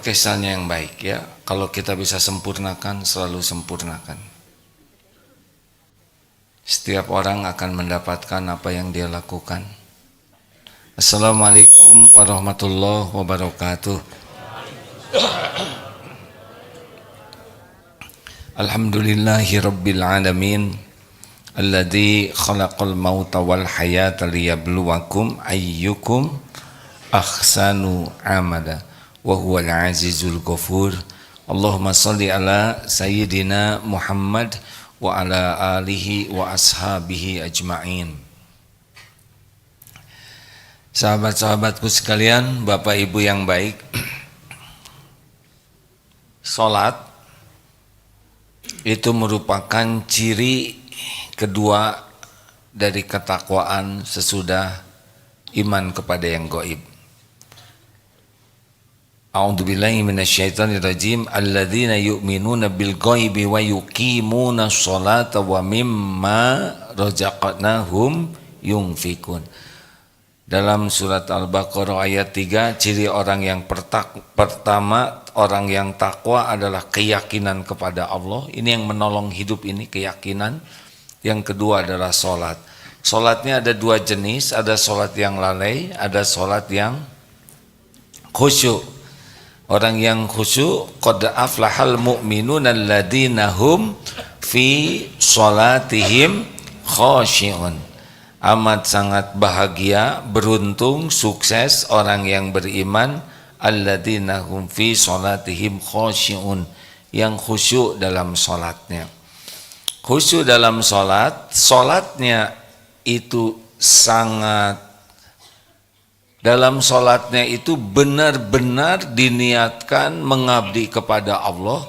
kesannya yang baik ya. Kalau kita bisa sempurnakan, selalu sempurnakan. Setiap orang akan mendapatkan apa yang dia lakukan. Assalamualaikum warahmatullahi wabarakatuh. Alhamdulillahi rabbil alamin, alladzi khalaqal mauta wal hayata liyabluwakum ayyukum ahsanu amala wa huwal azizul ghafur. Allahumma shalli ala sayyidina Muhammad wa ala alihi wa ashabihi ajma'in. Sahabat-sahabatku sekalian, Bapak Ibu yang baik, salat itu merupakan ciri kedua dari ketakwaan sesudah iman kepada yang gaib. A'udzubillahi minasyaitonirrajim. Alladzina yu'minuna bil ghaibi wa yuqimuna sholata wa mimma razaqnahum yunfikun. Dalam surat Al-Baqarah ayat 3, ciri orang yang pertama, orang yang takwa adalah keyakinan kepada Allah. Ini yang menolong hidup ini, keyakinan. Yang kedua adalah sholat. Sholatnya ada dua jenis, ada sholat yang lalai, ada sholat yang khusyuk. Orang yang khusyuk, qad aflahal mu'minuna alladzina hum fi sholatihim khashi'un. Amat sangat bahagia, beruntung, sukses orang yang beriman, alladzina hum fi sholatihim khashi'un, yang khusyuk dalam sholatnya. Khusyuk dalam sholat, sholatnya itu sangat, dalam sholatnya itu benar-benar diniatkan mengabdi kepada Allah.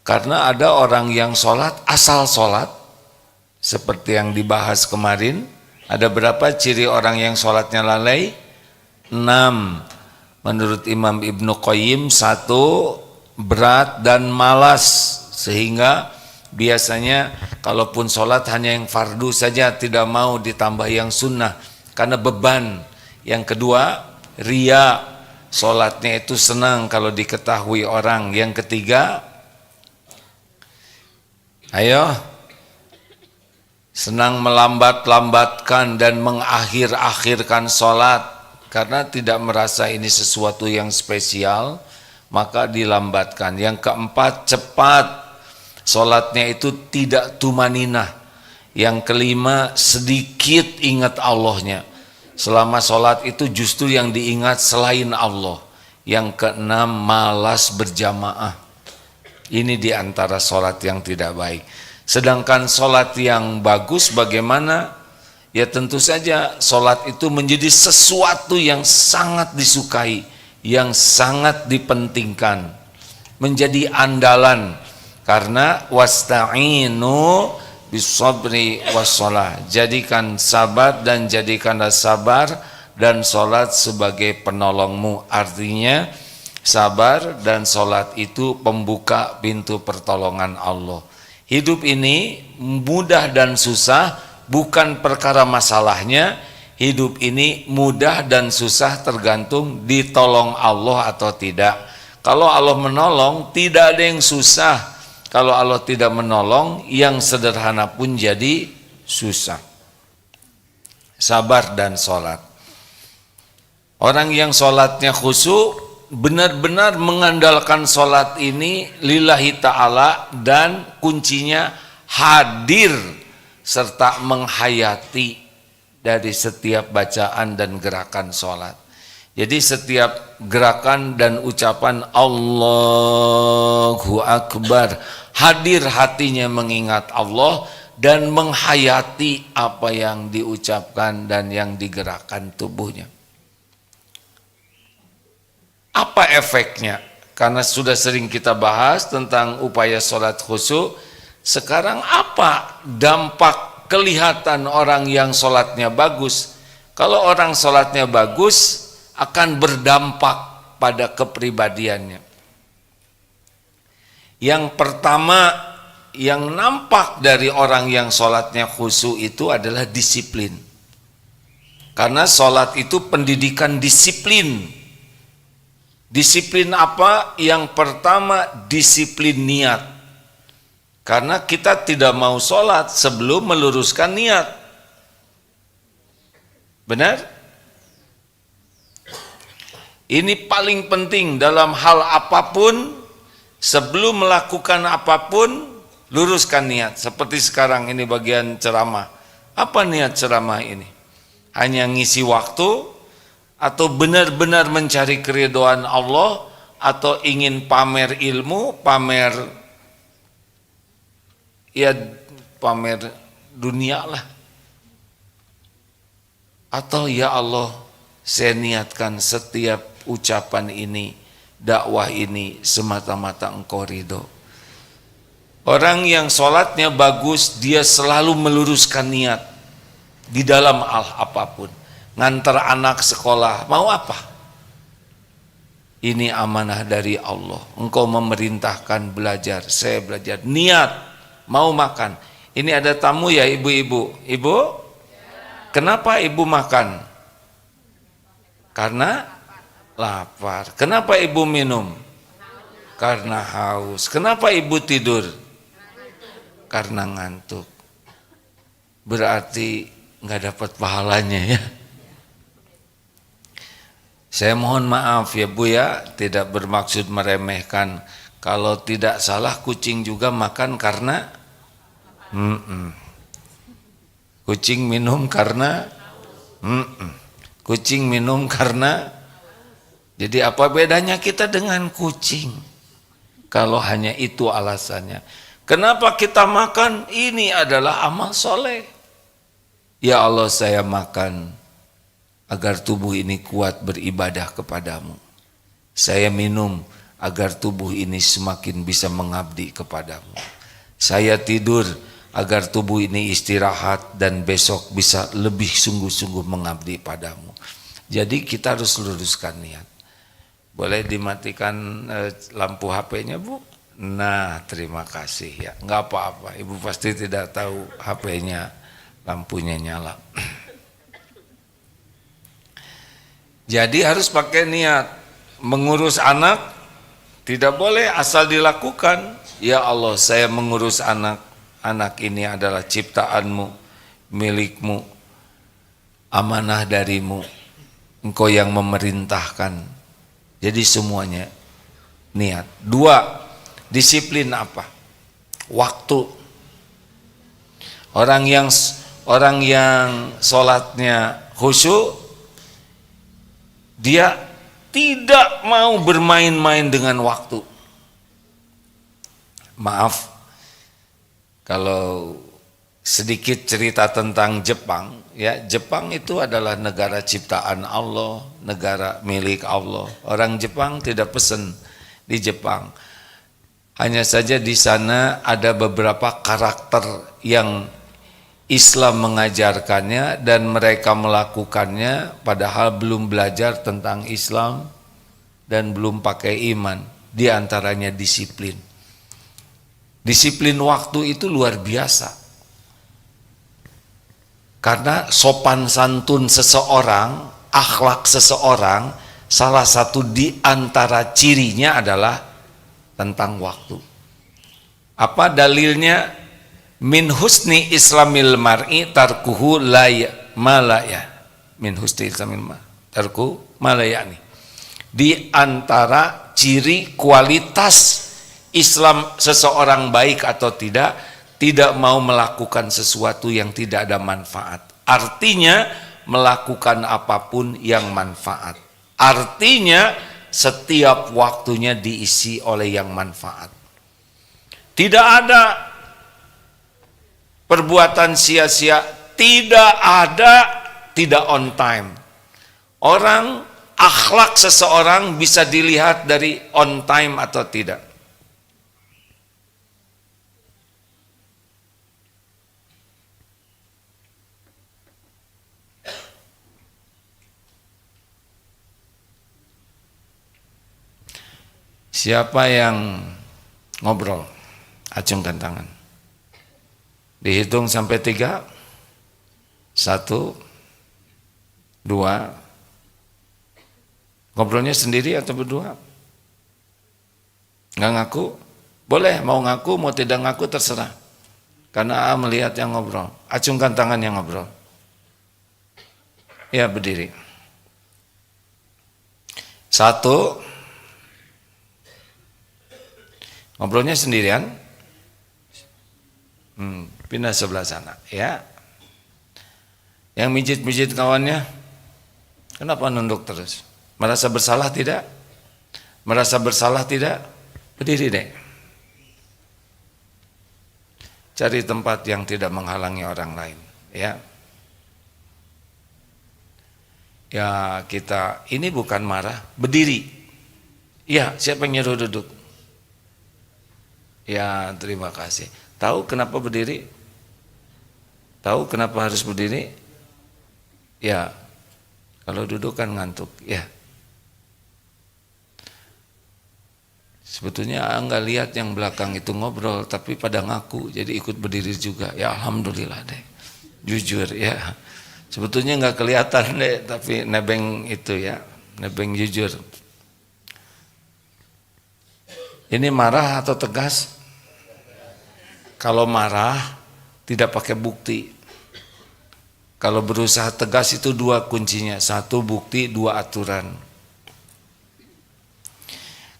Karena ada orang yang sholat asal sholat, seperti yang dibahas kemarin. Ada berapa ciri orang yang sholatnya lalai? 6. Menurut Imam Ibnu Qayyim, 1, berat dan malas, sehingga biasanya kalaupun sholat hanya yang fardu saja, tidak mau ditambah yang sunnah karena beban. Yang kedua, riya, sholatnya itu senang kalau diketahui orang. Yang ketiga, senang melambat-lambatkan dan mengakhir-akhirkan sholat karena tidak merasa ini sesuatu yang spesial, maka dilambatkan. Yang keempat, cepat, sholatnya itu tidak tumaninah. Yang kelima, sedikit ingat Allahnya. Selama sholat itu justru yang diingat selain Allah. Yang keenam, malas berjamaah. Ini diantara sholat yang tidak baik. Sedangkan sholat yang bagus bagaimana? Ya tentu saja sholat itu menjadi sesuatu yang sangat disukai, yang sangat dipentingkan, menjadi andalan. Karena wasta'inu bisabri wassalah, jadikan sabar dan jadikanlah sabar dan sholat sebagai penolongmu. Artinya sabar dan sholat itu pembuka pintu pertolongan Allah. Hidup ini mudah dan susah bukan perkara masalahnya. Hidup ini mudah dan susah tergantung ditolong Allah atau tidak. Kalau Allah menolong, tidak ada yang susah. Kalau Allah tidak menolong, yang sederhana pun jadi susah. Sabar dan sholat. Orang yang sholatnya khusyuk, benar-benar mengandalkan sholat ini lillahi ta'ala, dan kuncinya hadir serta menghayati dari setiap bacaan dan gerakan sholat. Jadi setiap gerakan dan ucapan Allahu Akbar, hadir hatinya mengingat Allah dan menghayati apa yang diucapkan dan yang digerakkan tubuhnya. Apa efeknya? Karena sudah sering kita bahas tentang upaya sholat khusyuk. Sekarang apa dampak kelihatan orang yang sholatnya bagus? Kalau orang sholatnya bagus, akan berdampak pada kepribadiannya. Yang pertama yang nampak dari orang yang sholatnya khusyuk itu adalah disiplin. Karena sholat itu pendidikan disiplin. Disiplin apa? Yang pertama disiplin niat. Karena kita tidak mau sholat sebelum meluruskan niat. Benar? Ini paling penting dalam hal apapun. Sebelum melakukan apapun, luruskan niat. Seperti sekarang ini bagian ceramah. Apa niat ceramah ini? Hanya ngisi waktu, atau benar-benar mencari keridhaan Allah, atau ingin pamer ilmu, pamer dunia lah, atau ya Allah, saya niatkan setiap ucapan ini, dakwah ini semata-mata Engkau ridho. Orang yang sholatnya bagus, dia selalu meluruskan niat di dalam hal apapun. Ngantar anak sekolah, mau apa? Ini amanah dari Allah. Engkau memerintahkan belajar, saya belajar. Niat, mau makan. Ini ada tamu ya ibu-ibu. Ibu, kenapa ibu makan? Karena lapar. Kenapa ibu minum? Karena haus. Kenapa ibu tidur? Karena ngantuk. Berarti nggak dapat pahalanya ya. Saya mohon maaf ya Bu ya, tidak bermaksud meremehkan. Kalau tidak salah kucing juga makan karena kucing minum karena kucing minum karena. Jadi apa bedanya kita dengan kucing? Kalau hanya itu alasannya. Kenapa kita makan? Ini adalah amal soleh. Ya Allah, saya makan agar tubuh ini kuat beribadah kepadamu. Saya minum agar tubuh ini semakin bisa mengabdi kepadamu. Saya tidur agar tubuh ini istirahat dan besok bisa lebih sungguh-sungguh mengabdi padamu. Jadi kita harus luruskan niat. Boleh dimatikan lampu HP-nya Bu? Nah, terima kasih ya. Enggak apa-apa, Ibu pasti tidak tahu HP-nya lampunya nyala. Jadi harus pakai niat. Mengurus anak tidak boleh asal dilakukan. Ya Allah, saya mengurus anak. Anak ini adalah ciptaanmu, milikmu, amanah darimu. Engkau yang memerintahkan. Jadi semuanya niat. 2, disiplin apa? Waktu. Orang yang sholatnya khusyuk, dia tidak mau bermain-main dengan waktu. Maaf, kalau sedikit cerita tentang Jepang, ya Jepang itu adalah negara ciptaan Allah, negara milik Allah. Orang Jepang tidak pesan di Jepang. Hanya saja di sana ada beberapa karakter yang Islam mengajarkannya dan mereka melakukannya padahal belum belajar tentang Islam dan belum pakai iman. Di antaranya disiplin. Disiplin waktu itu luar biasa. Karena sopan santun seseorang, akhlak seseorang, salah satu di antara cirinya adalah tentang waktu. Apa dalilnya? Min husni islamil mar'i tarkuhu malaya. Min husni islamil mar'i tarkuhu malaya nih. Di antara ciri kualitas Islam seseorang baik atau tidak mau melakukan sesuatu yang tidak ada manfaat. Artinya melakukan apapun yang manfaat. Artinya setiap waktunya diisi oleh yang manfaat. Tidak ada perbuatan sia-sia, tidak on time. Orang, akhlak seseorang bisa dilihat dari on time atau tidak. Siapa yang ngobrol? Acungkan tangan. Dihitung sampai 3. 1, 2. Ngobrolnya sendiri atau berdua? Nggak ngaku? Boleh, mau ngaku, mau tidak ngaku terserah. Karena A melihat yang ngobrol. Acungkan tangan yang ngobrol. Ya, berdiri. 1. Ngobrolnya sendirian. Pindah sebelah sana, ya. Yang mijit-mijit kawannya, kenapa nunduk terus? Merasa bersalah tidak? Merasa bersalah tidak? Berdiri deh. Cari tempat yang tidak menghalangi orang lain, ya. Ya, kita ini bukan marah, berdiri. Ya, siapa yang nyuruh duduk? Ya, terima kasih. Tahu kenapa berdiri? Tahu kenapa harus berdiri? Ya, kalau duduk kan ngantuk, ya. Sebetulnya enggak lihat yang belakang itu ngobrol, tapi pada ngaku, jadi ikut berdiri juga. Ya, alhamdulillah deh. Jujur, ya. Sebetulnya enggak kelihatan deh, tapi nebeng itu ya, nebeng jujur. Ini marah atau tegas? Kalau marah tidak pakai bukti. Kalau berusaha tegas itu 2 kuncinya, 1 bukti, 2 aturan.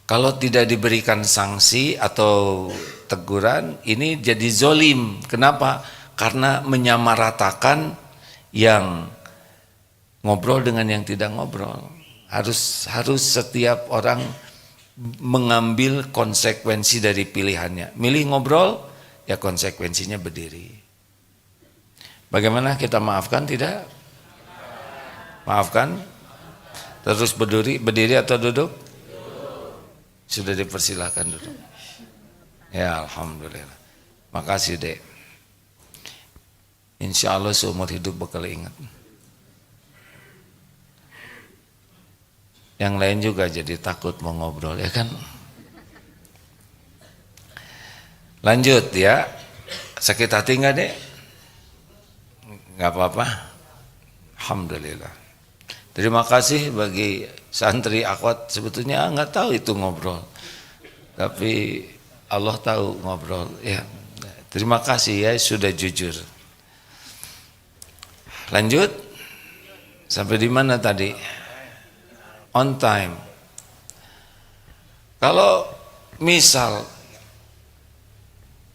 Kalau tidak diberikan sanksi atau teguran, ini jadi zolim. Kenapa? Karena menyamaratakan yang ngobrol dengan yang tidak ngobrol. Harus setiap orang mengambil konsekuensi dari pilihannya. Milih ngobrol, ya konsekuensinya berdiri. Bagaimana kita maafkan tidak? Maafkan? Terus berdiri atau duduk? Sudah dipersilahkan duduk. Ya, alhamdulillah. Makasih, Dek. Insya Allah seumur hidup bakal ingat. Yang lain juga jadi takut mau ngobrol, ya kan? Lanjut ya. Sakit hati enggak, Dek? Enggak apa-apa. Alhamdulillah. Terima kasih bagi santri akhwat, sebetulnya enggak tahu itu ngobrol. Tapi Allah tahu ngobrol, ya. Terima kasih ya sudah jujur. Lanjut. Sampai di mana tadi? On time. Kalau misal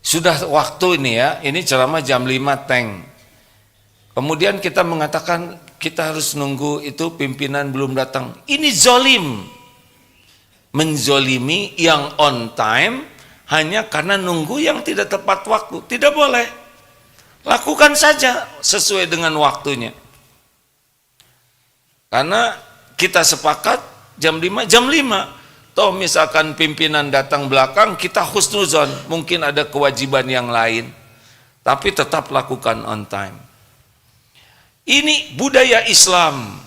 sudah waktu ini ya, ini ceramah jam 5 teng. Kemudian kita mengatakan kita harus nunggu itu pimpinan belum datang. Ini zolim. Menzolimi yang on time hanya karena nunggu yang tidak tepat waktu. Tidak boleh. Lakukan saja sesuai dengan waktunya. Karena kita sepakat jam 5, jam 5. Toh misalkan pimpinan datang belakang, kita husnuzon, mungkin ada kewajiban yang lain, tapi tetap lakukan on time. Ini budaya Islam,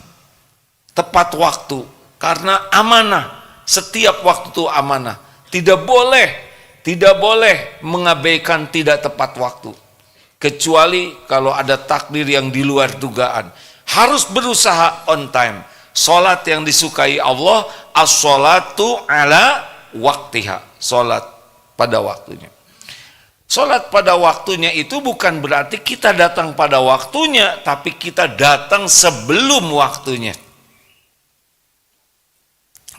tepat waktu, karena amanah, setiap waktu itu amanah. Tidak boleh mengabaikan tidak tepat waktu, kecuali kalau ada takdir yang di luar dugaan. Harus berusaha on time. Salat yang disukai Allah, as-salatu ala waktiha, salat pada waktunya. Salat pada waktunya itu bukan berarti kita datang pada waktunya, tapi kita datang sebelum waktunya.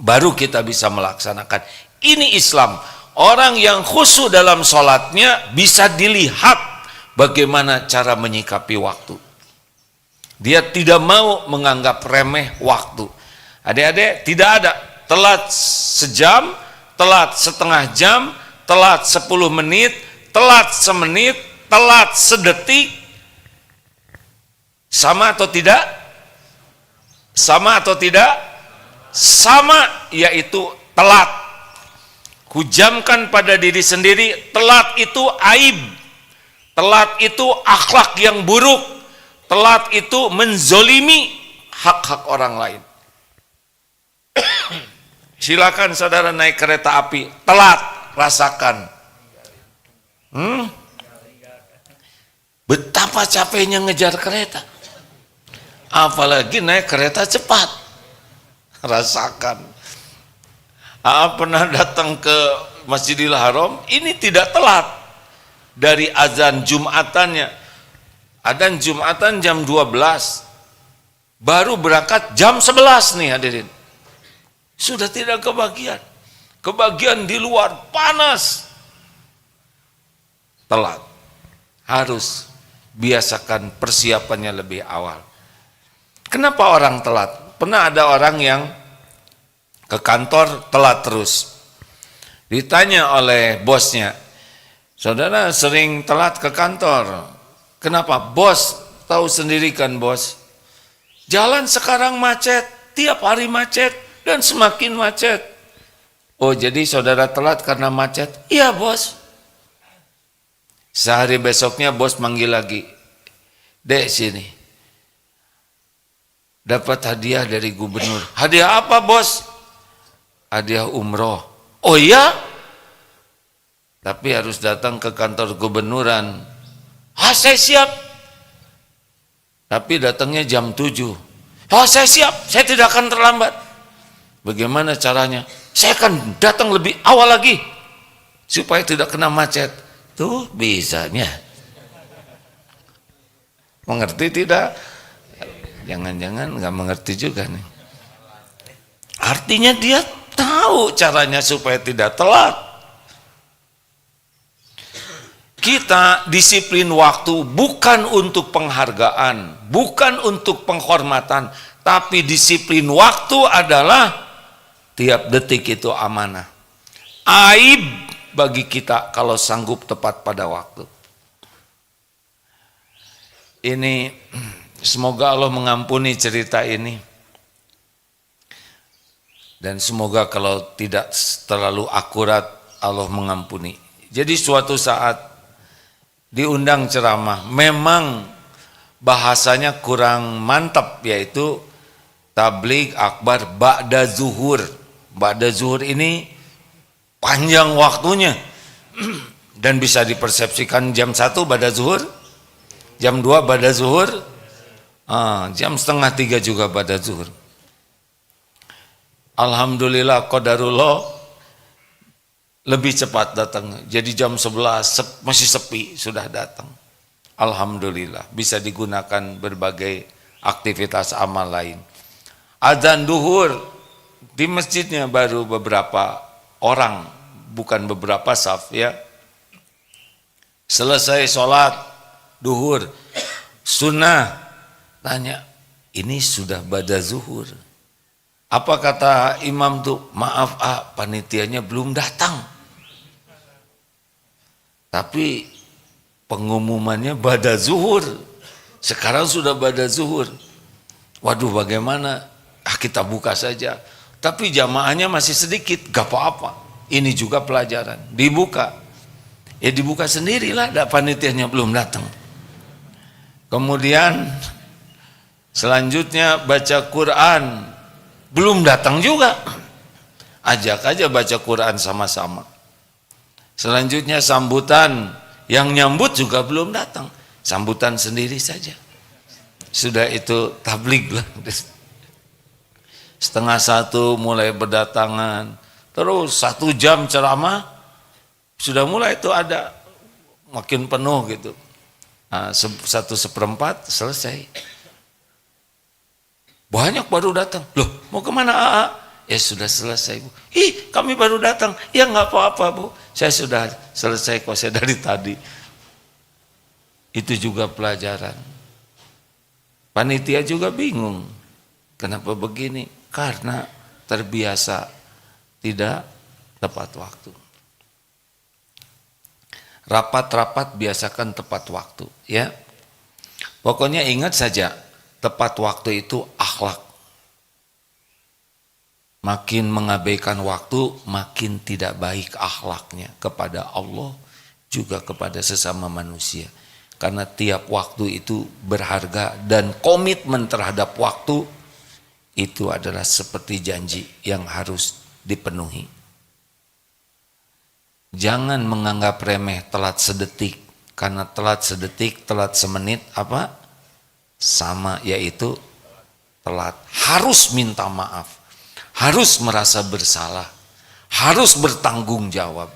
Baru kita bisa melaksanakan. Ini Islam. Orang yang khusyuk dalam salatnya bisa dilihat bagaimana cara menyikapi waktu. Dia tidak mau menganggap remeh waktu. Adik-adik, tidak ada telat sejam, telat setengah jam, telat 10 menit, telat semenit, telat sedetik. Sama atau tidak? Sama atau tidak? Sama, yaitu telat. Hujamkan pada diri sendiri, telat itu aib. Telat itu akhlak yang buruk. Telat itu menzolimi hak-hak orang lain. Silakan saudara naik kereta api, telat, rasakan. Betapa capeknya ngejar kereta. Apalagi naik kereta cepat. Rasakan. Pernah datang ke Masjidil Haram ini tidak telat dari azan Jumatannya. Azan Jumatan jam 12, baru berangkat jam 11 nih hadirin. Sudah tidak kebagian. Kebagian di luar panas. Telat. Harus biasakan persiapannya lebih awal. Kenapa orang telat? Pernah ada orang yang ke kantor telat terus. Ditanya oleh bosnya, saudara sering telat ke kantor. Kenapa? Bos, tahu sendiri kan bos. Jalan sekarang macet, tiap hari macet dan semakin macet. Oh jadi saudara telat karena macet? Iya bos. Sehari besoknya bos manggil lagi. Dek sini. Dapat hadiah dari gubernur. Hadiah apa bos? Hadiah umroh. Oh iya? Tapi harus datang ke kantor gubernuran. Saya siap. Tapi datangnya jam 7. Saya siap, saya tidak akan terlambat. Bagaimana caranya? Saya akan datang lebih awal lagi supaya tidak kena macet. Tuh bisanya. Mengerti tidak? Jangan-jangan nggak mengerti juga nih. Artinya dia tahu caranya supaya tidak telat. Kita disiplin waktu bukan untuk penghargaan, bukan untuk penghormatan, tapi disiplin waktu adalah tiap detik itu amanah. Aib bagi kita kalau sanggup tepat pada waktu. Ini semoga Allah mengampuni cerita ini. Dan semoga kalau tidak terlalu akurat Allah mengampuni. Jadi suatu saat diundang ceramah, memang bahasanya kurang mantap, yaitu tabligh akbar ba'da zuhur. Ba'da zuhur ini panjang waktunya dan bisa dipersepsikan jam 1 ba'da zuhur, jam 2 ba'da zuhur, jam setengah 3 juga ba'da zuhur. Alhamdulillah qadarullah lebih cepat datang. Jadi jam 11 masih sepi sudah datang. Alhamdulillah bisa digunakan berbagai aktivitas amal lain. Azan duhur di masjidnya baru beberapa orang, bukan beberapa saf ya. Selesai sholat duhur sunnah, tanya ini sudah ba'da zuhur. Apa kata imam tuh? Maaf panitianya belum datang. Tapi pengumumannya ba'da zuhur. Sekarang sudah ba'da zuhur. Waduh bagaimana? Kita buka saja. Tapi jamaahnya masih sedikit, gak apa-apa. Ini juga pelajaran. Dibuka. Ya dibuka sendirilah, ada panitianya belum datang. Kemudian selanjutnya baca Quran. Belum datang juga. Ajak aja baca Quran sama-sama. Selanjutnya sambutan, yang nyambut juga belum datang. Sambutan sendiri saja. Sudah itu tabligh lah. Setengah 1 mulai berdatangan. Terus 1 jam ceramah, sudah mulai itu ada. Makin penuh gitu. 1/4 selesai. Banyak baru datang. Loh mau kemana AA? Ya sudah selesai Bu. Ih kami baru datang. Ya nggak apa-apa Bu. Saya sudah selesai kok, saya dari tadi. Itu juga pelajaran. Panitia juga bingung. Kenapa begini? Karena terbiasa tidak tepat waktu. Rapat-rapat biasakan tepat waktu. Ya. Pokoknya ingat saja, tepat waktu itu akhlak. Makin mengabaikan waktu, makin tidak baik akhlaknya kepada Allah, juga kepada sesama manusia. Karena tiap waktu itu berharga dan komitmen terhadap waktu itu adalah seperti janji yang harus dipenuhi. Jangan menganggap remeh telat sedetik, karena telat sedetik, telat semenit apa? Sama, yaitu telat. Harus minta maaf. Harus merasa bersalah, harus bertanggung jawab.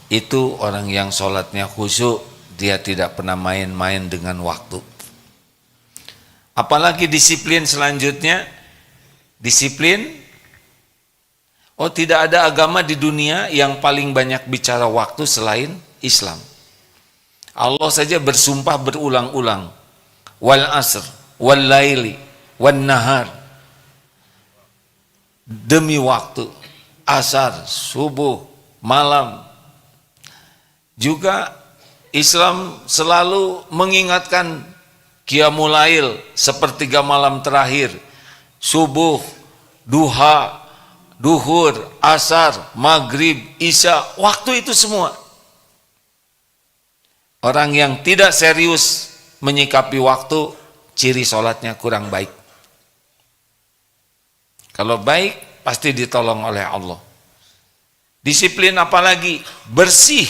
Itu orang yang sholatnya khusyuk, dia tidak pernah main-main dengan waktu. Apalagi disiplin selanjutnya, disiplin, oh tidak ada agama di dunia yang paling banyak bicara waktu selain Islam. Allah saja bersumpah berulang-ulang, wal asr, wal laili, wan nahar, demi waktu, asar, subuh, malam. Juga Islam selalu mengingatkan qiyamul lail, sepertiga malam terakhir, subuh, duha, duhur, asar, maghrib, isya, waktu itu semua. Orang yang tidak serius menyikapi waktu, ciri sholatnya kurang baik. Kalau baik, pasti ditolong oleh Allah. Disiplin apalagi? Bersih.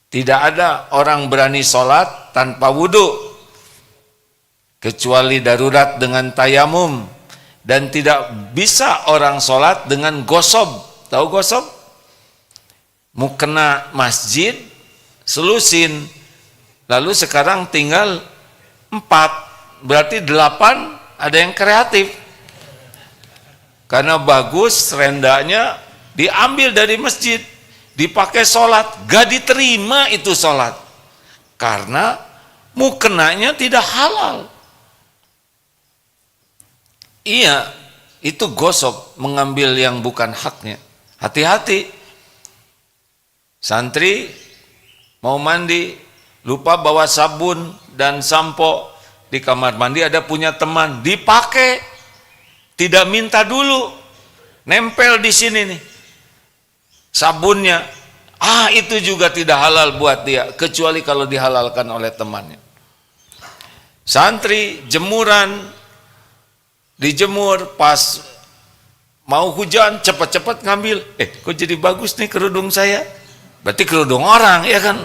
Tidak ada orang berani sholat tanpa wudhu, kecuali darurat dengan tayamum. Dan tidak bisa orang sholat dengan gosob. Tahu gosob? Mukena masjid, selusin. Lalu sekarang tinggal 4, berarti 8 ada yang kreatif. Karena bagus, rendanya diambil dari masjid, dipakai sholat, gak diterima itu sholat. Karena mukenanya tidak halal. Iya, itu gosok, mengambil yang bukan haknya. Hati-hati. Santri mau mandi, lupa bawa sabun dan sampo. Di kamar mandi ada punya teman, dipakai. Tidak minta dulu. Nempel di sini nih sabunnya. Itu juga tidak halal buat dia, kecuali kalau dihalalkan oleh temannya. Santri jemuran, dijemur, pas mau hujan cepat-cepat ngambil, kok jadi bagus nih kerudung saya, berarti kerudung orang, ya kan,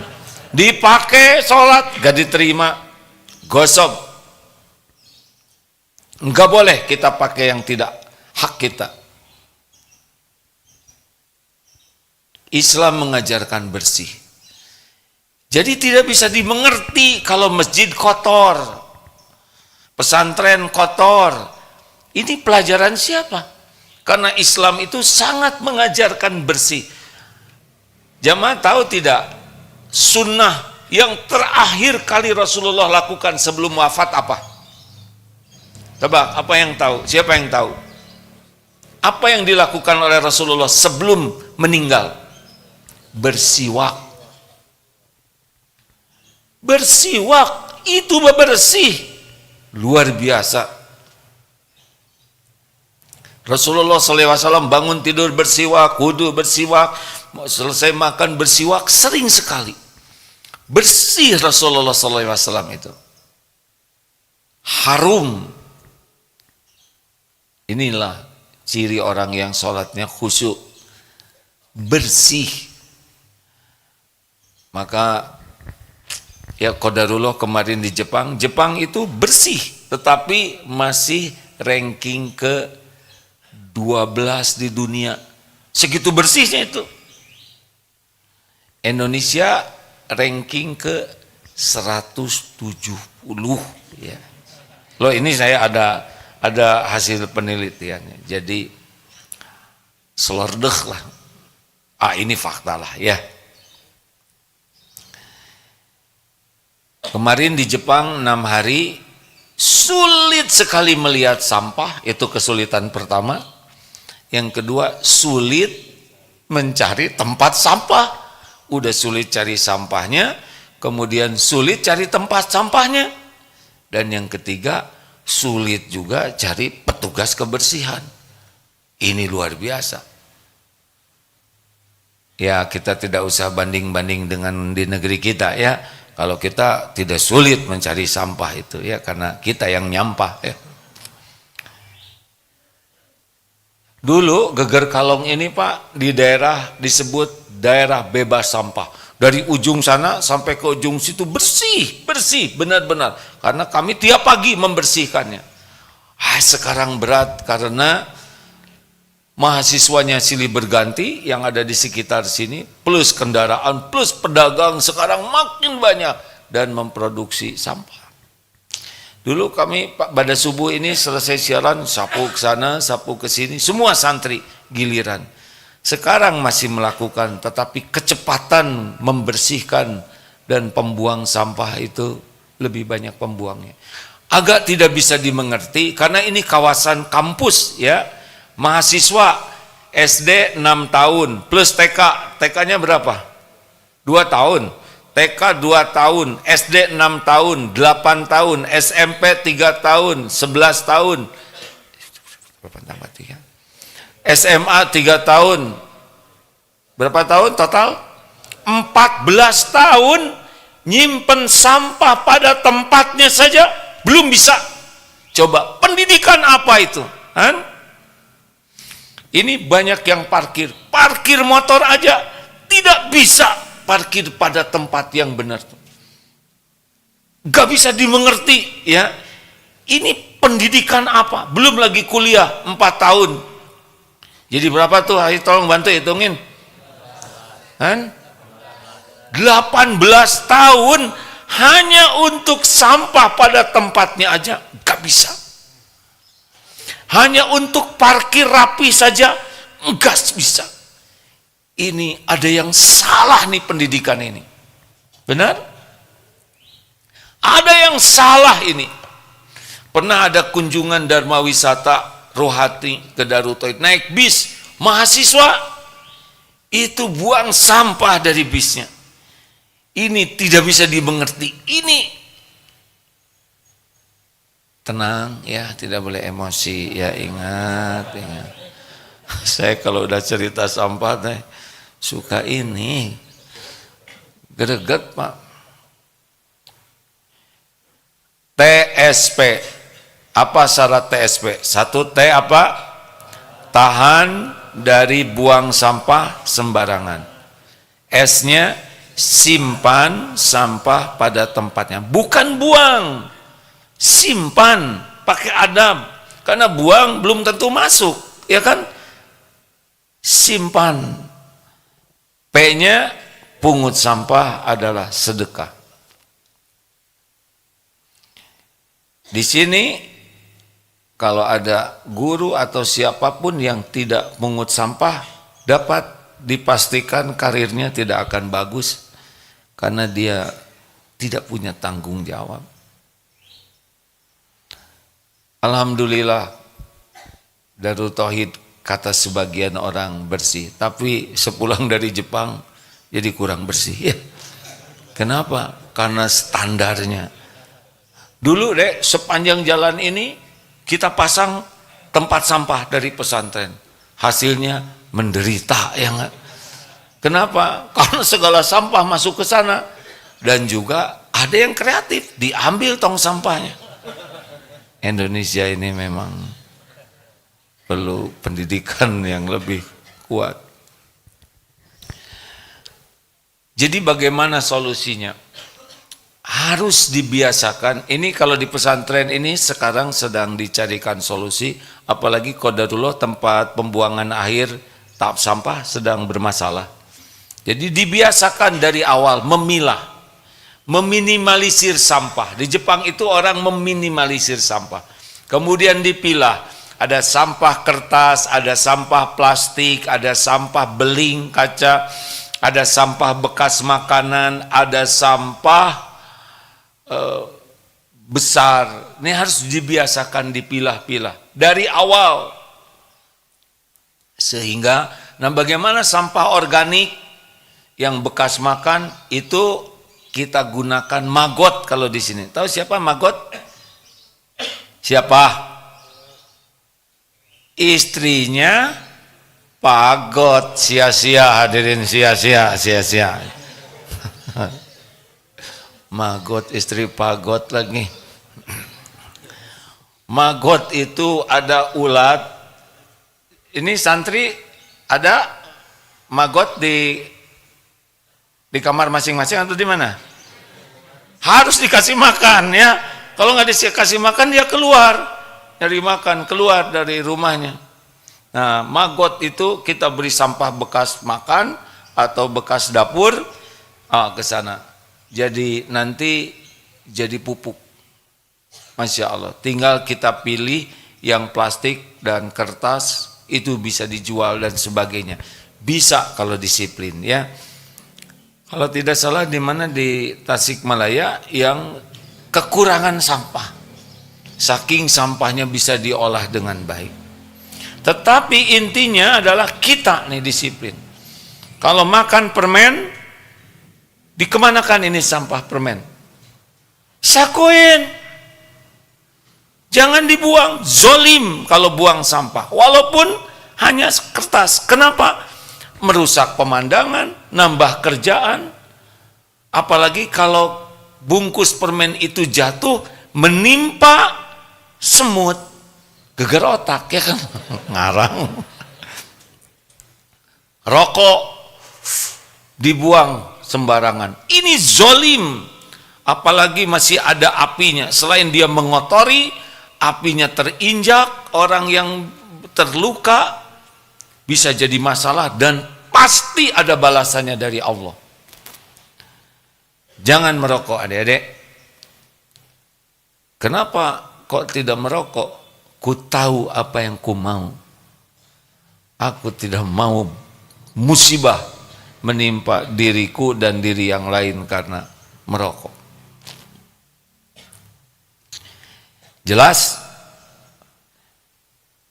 dipakai sholat, gak diterima, gosok. Enggak boleh kita pakai yang tidak hak kita. Islam mengajarkan bersih. Jadi tidak bisa dimengerti kalau masjid kotor, pesantren kotor. Ini pelajaran siapa? Karena Islam itu sangat mengajarkan bersih. Jamaah tahu tidak? Sunnah yang terakhir kali Rasulullah lakukan sebelum wafat apa? Coba, apa yang tahu? Siapa yang tahu? Apa yang dilakukan oleh Rasulullah sebelum meninggal? Bersiwak. Bersiwak itu bersih, luar biasa. Rasulullah SAW bangun tidur bersiwak, wudu bersiwak, selesai makan bersiwak, sering sekali. Bersih Rasulullah SAW itu. Harum. Inilah ciri orang yang sholatnya khusyuk. Bersih. Maka ya qadarullah kemarin di Jepang, Jepang itu bersih, tetapi masih ranking ke 12 di dunia. Segitu bersihnya itu. Indonesia ranking ke 170 ya. Loh, ini saya ada hasil penelitiannya. Jadi selordeh lah. Ini fakta lah ya. Kemarin di Jepang 6 hari sulit sekali melihat sampah, itu kesulitan pertama. Yang kedua, sulit mencari tempat sampah. Udah sulit cari sampahnya, kemudian sulit cari tempat sampahnya. Dan yang ketiga, sulit juga cari petugas kebersihan. Ini luar biasa. Ya, kita tidak usah banding-banding dengan di negeri kita ya. Kalau kita tidak sulit mencari sampah itu ya, karena kita yang nyampah ya. Dulu Geger Kalong ini Pak, di daerah disebut daerah bebas sampah. Dari ujung sana sampai ke ujung situ bersih, bersih benar-benar. Karena kami tiap pagi membersihkannya. Sekarang berat karena mahasiswanya silih berganti yang ada di sekitar sini, plus kendaraan, plus pedagang sekarang makin banyak dan memproduksi sampah. Dulu kami pada subuh ini selesai siaran, sapu ke sana, sapu ke sini, semua santri giliran. Sekarang masih melakukan, tetapi kecepatan membersihkan dan pembuang sampah itu lebih banyak pembuangnya. Agak tidak bisa dimengerti karena ini kawasan kampus ya. Mahasiswa SD 6 tahun plus TK. TK-nya berapa? 2 tahun. TK 2 tahun, SD 6 tahun, 8 tahun, SMP 3 tahun, 11 tahun. Berapa tambah 3? SMA 3 tahun. Berapa tahun total? 14 tahun nyimpen sampah pada tempatnya saja belum bisa. Coba pendidikan apa itu? Ini banyak yang parkir motor aja tidak bisa parkir pada tempat yang benar. Gak bisa dimengerti ya. Ini pendidikan apa? Belum lagi kuliah 4 tahun. Jadi berapa tuh? Ayo tolong bantu hitungin. 18 tahun hanya untuk sampah pada tempatnya aja gak bisa. Hanya untuk parkir rapi saja enggak bisa. Ini ada yang salah nih pendidikan ini. Benar? Ada yang salah ini. Pernah ada kunjungan Dharma Wisata Rohati ke Darutoid, naik bis, mahasiswa itu buang sampah dari bisnya. Ini tidak bisa dimengerti. Ini tenang ya, tidak boleh emosi ya, ingat. Saya kalau udah cerita sampah suka ini greget Pak. TSP, apa syarat TSP? 1 T apa? Tahan dari buang sampah sembarangan. S-nya simpan sampah pada tempatnya, bukan buang. Simpan, pakai adab, karena buang belum tentu masuk, ya kan? Simpan. P-nya pungut sampah adalah sedekah. Di sini kalau ada guru atau siapapun yang tidak pungut sampah, dapat dipastikan karirnya tidak akan bagus karena dia tidak punya tanggung jawab. Alhamdulillah Darut Tauhid kata sebagian orang bersih, tapi sepulang dari Jepang jadi kurang bersih ya. Kenapa? Karena standarnya. Dulu sepanjang jalan ini kita pasang tempat sampah dari pesantren, hasilnya menderita ya enggak? Kenapa? Karena segala sampah masuk ke sana dan juga ada yang kreatif, diambil tong sampahnya. Indonesia ini memang perlu pendidikan yang lebih kuat. Jadi bagaimana solusinya? Harus dibiasakan. Ini kalau di pesantren ini sekarang sedang dicarikan solusi, apalagi Qadarullah tempat pembuangan akhir tahap sampah sedang bermasalah. Jadi dibiasakan dari awal memilah, meminimalisir sampah. Di Jepang itu orang meminimalisir sampah. Kemudian dipilah. Ada sampah kertas, ada sampah plastik, ada sampah beling kaca, ada sampah bekas makanan, ada sampah besar. Ini harus dibiasakan dipilah-pilah dari awal. Sehingga, nah bagaimana sampah organik yang bekas makan itu kita gunakan maggot kalau di sini. Tahu siapa maggot? Siapa? Istrinya Pagot. Sia-sia hadirin, sia-sia. Maggot, istri Pagot lagi. Maggot itu ada ulat. Ini santri ada maggot di kamar masing-masing atau di mana? Harus dikasih makan ya. Kalau nggak dikasih makan dia keluar dari makan, keluar dari rumahnya. Nah, maggot itu kita beri sampah bekas makan atau bekas dapur ke sana. Jadi nanti jadi pupuk. Masya Allah. Tinggal kita pilih yang plastik dan kertas, itu bisa dijual dan sebagainya. Bisa kalau disiplin ya. Kalau tidak salah di mana di Tasikmalaya yang kekurangan sampah. Saking sampahnya bisa diolah dengan baik. Tetapi intinya adalah kita nih disiplin. Kalau makan permen, dikemanakan ini sampah permen? Sakuin. Jangan dibuang. Zolim kalau buang sampah. Walaupun hanya kertas. Kenapa? Merusak pemandangan, nambah kerjaan. Apalagi kalau bungkus permen itu jatuh, menimpa semut, geger otak, ya kan? Ngarang. Rokok dibuang sembarangan. Ini zolim. Apalagi masih ada apinya. Selain dia mengotori, apinya terinjak, orang yang terluka, bisa jadi masalah dan pasti ada balasannya dari Allah. Jangan merokok adik-adik. Kenapa kok tidak merokok? Ku tahu apa yang ku mau. Aku tidak mau musibah menimpa diriku dan diri yang lain karena merokok. Jelas?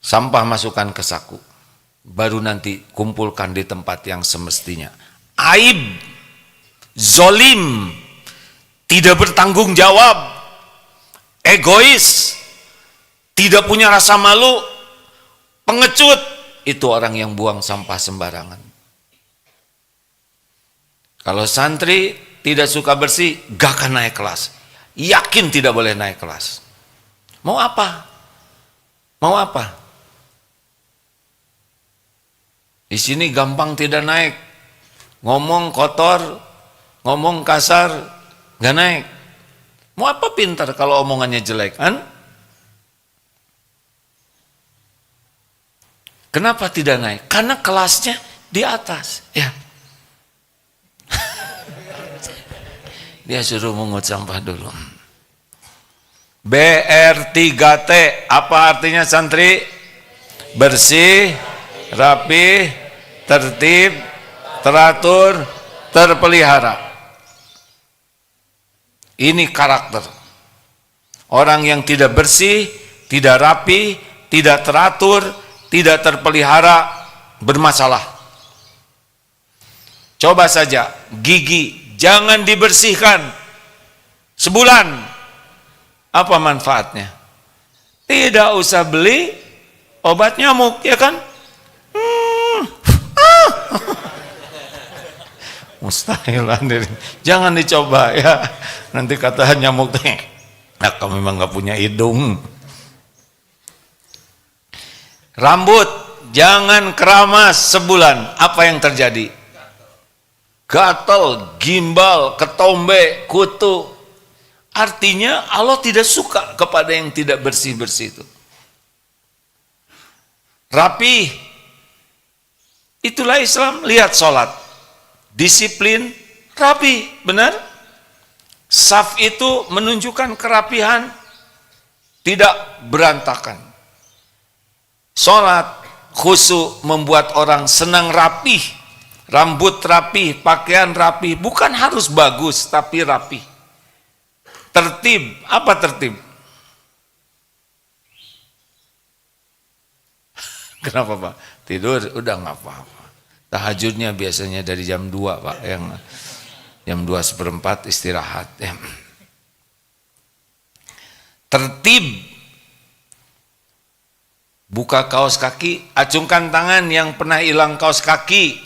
Sampah masukkan ke saku. Baru nanti kumpulkan di tempat yang semestinya. Aib, zolim, tidak bertanggung jawab, egois, tidak punya rasa malu, pengecut, itu orang yang buang sampah sembarangan. Kalau santri tidak suka bersih, gak akan naik kelas. Yakin tidak boleh naik kelas. Mau apa? Mau apa? Di sini gampang tidak naik. Ngomong kotor, ngomong kasar, gak naik. Mau apa pintar kalau omongannya jelek, kan? Kenapa tidak naik? Karena kelasnya di atas, ya. Dia suruh mengut sampah dulu. BR3T, apa artinya santri? Bersih, rapi, tertib, teratur, terpelihara. Ini karakter. Orang yang tidak bersih, tidak rapi, tidak teratur, tidak terpelihara, bermasalah. Coba saja, gigi jangan dibersihkan sebulan. Apa manfaatnya? Tidak usah beli obat nyamuk, ya kan? Mustahil, jangan dicoba ya. Nanti kata nyamuk teh, nah kamu memang nggak punya hidung. Rambut jangan keramas sebulan. Apa yang terjadi? Gatal, gimbal, ketombe, kutu. Artinya Allah tidak suka kepada yang tidak bersih-bersih itu. Rapi. Itulah Islam. Lihat sholat. Disiplin, rapi, benar? Saf itu menunjukkan kerapihan, tidak berantakan. Sholat khusyuk membuat orang senang rapi, rambut rapi, pakaian rapi, bukan harus bagus tapi rapi. Tertib, apa tertib? Kenapa Pak? Tidur udah nggak apa-apa. Tahajudnya biasanya dari jam 2 Pak, yang jam 2:15 istirahat. Ya. Tertib. Buka kaos kaki, acungkan tangan yang pernah hilang kaos kaki.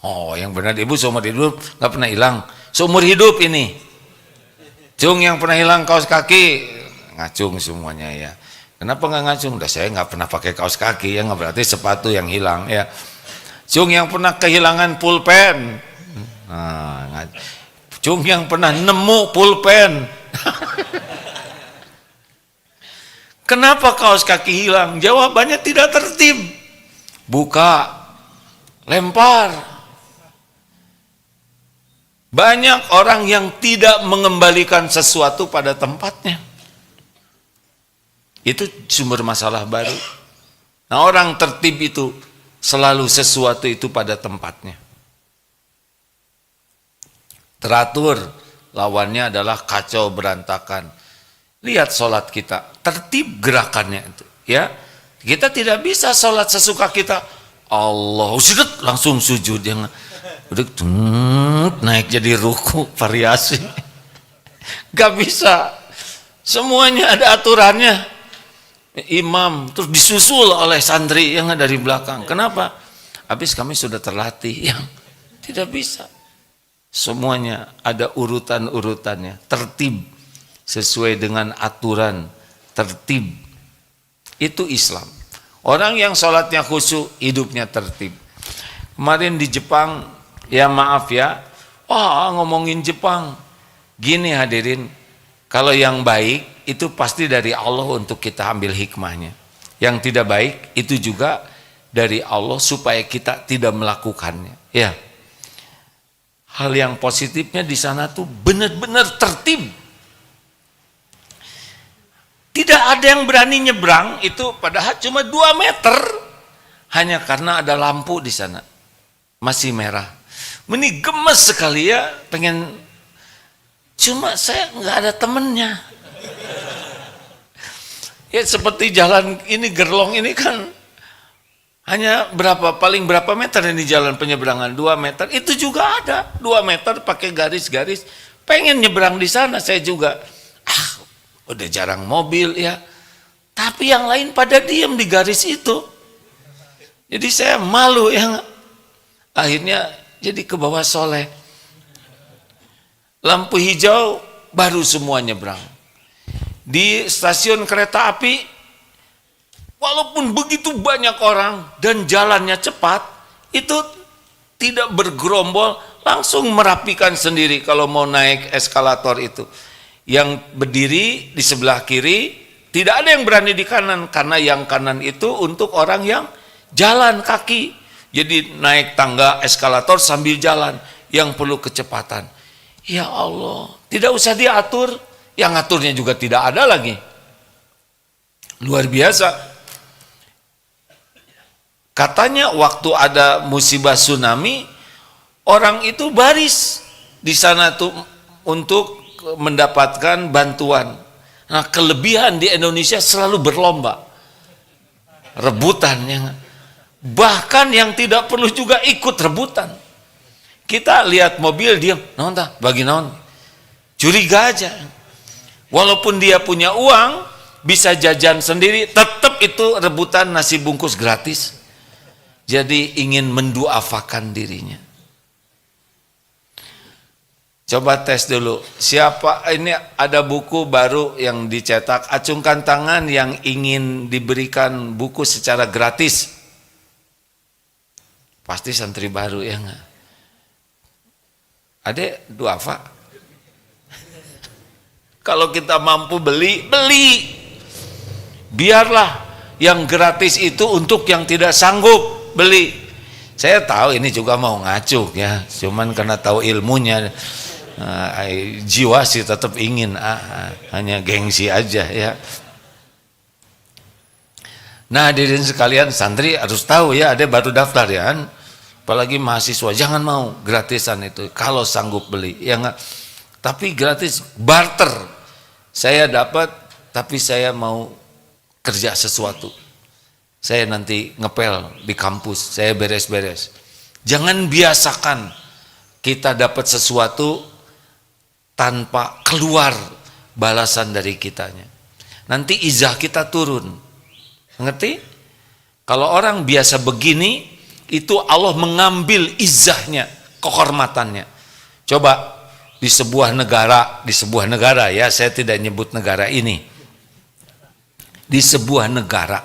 Oh, yang benar ibu seumur hidup nggak pernah hilang. Seumur hidup ini. Cung yang pernah hilang kaos kaki, ngacung semuanya ya. Kenapa nggak ngacung? Udah saya nggak pernah pakai kaos kaki, ya nggak berarti sepatu yang hilang ya. Cung yang pernah kehilangan pulpen, cung yang pernah nemu pulpen. Kenapa kaos kaki hilang? Jawabannya tidak tertib. Buka, lempar. Banyak orang yang tidak mengembalikan sesuatu pada tempatnya. Itu sumber masalah baru. Nah, orang tertib itu selalu sesuatu itu pada tempatnya. Teratur, lawannya adalah kacau berantakan. Lihat sholat kita, tertib gerakannya itu, ya. Kita tidak bisa sholat sesuka kita. Allah, langsung sujud, yang naik jadi ruku, variasi. Gak bisa. Semuanya ada aturannya. Imam terus disusul oleh santri yang dari belakang. Kenapa? Habis kami sudah terlatih. Yang tidak bisa. Semuanya ada urutan-urutannya, tertib sesuai dengan aturan, tertib. Itu Islam. Orang yang sholatnya khusyuk, hidupnya tertib. Kemarin di Jepang, ya maaf ya, ngomongin Jepang. Gini hadirin, kalau yang baik itu pasti dari Allah untuk kita ambil hikmahnya. Yang tidak baik itu juga dari Allah supaya kita tidak melakukannya. Ya. Hal yang positifnya di sana tuh benar-benar tertib. Tidak ada yang berani nyebrang itu padahal cuma 2 meter. Hanya karena ada lampu di sana. Masih merah. Ini gemes sekali ya, pengen. Cuma saya nggak ada temennya. Ya seperti jalan ini Gerlong ini kan hanya paling berapa meter ini jalan penyeberangan, 2 meter. Itu juga ada 2 meter pakai garis-garis. Pengen nyebrang di sana saya juga. Udah jarang mobil ya. Tapi yang lain pada diem di garis itu. Jadi saya malu ya. Akhirnya jadi ke bawah soleh. Lampu hijau baru semua nyebrang. Di stasiun kereta api, walaupun begitu banyak orang dan jalannya cepat, itu tidak bergerombol, langsung merapikan sendiri kalau mau naik eskalator itu. Yang berdiri di sebelah kiri, tidak ada yang berani di kanan, karena yang kanan itu untuk orang yang jalan kaki. Jadi naik tangga eskalator sambil jalan, yang perlu kecepatan. Ya Allah, tidak usah diatur, yang ngaturnya juga tidak ada lagi. Luar biasa. Katanya waktu ada musibah tsunami, orang itu baris di sana tuh untuk mendapatkan bantuan. Nah, kelebihan di Indonesia selalu berlomba. Rebutan yang bahkan yang tidak perlu juga ikut rebutan. Kita lihat mobil dia, naon tah, bagi naon. Curiga aja. Walaupun dia punya uang, bisa jajan sendiri, tetap itu rebutan nasi bungkus gratis. Jadi ingin menduafakan dirinya. Coba tes dulu. Siapa ini ada buku baru yang dicetak? Acungkan tangan yang ingin diberikan buku secara gratis. Pasti santri baru ya enggak? Ada duafa? Kalau kita mampu beli, beli. Biarlah yang gratis itu untuk yang tidak sanggup beli. Saya tahu ini juga mau ngacu ya, cuman karena tahu ilmunya. Jiwa sih tetap ingin, hanya gengsi aja ya. Nah hadirin sekalian, santri harus tahu ya, ada baru daftar ya kan, apalagi mahasiswa, jangan mau gratisan itu kalau sanggup beli ya enggak. Tapi gratis, barter. Saya dapat tapi saya mau kerja sesuatu, saya nanti ngepel di kampus, saya beres-beres. Jangan biasakan kita dapat sesuatu tanpa keluar balasan dari kitanya. Nanti izah kita turun. Ngerti? Kalau orang biasa begini, itu Allah mengambil izahnya, kehormatannya. Coba di sebuah negara ya, saya tidak nyebut negara ini. Di sebuah negara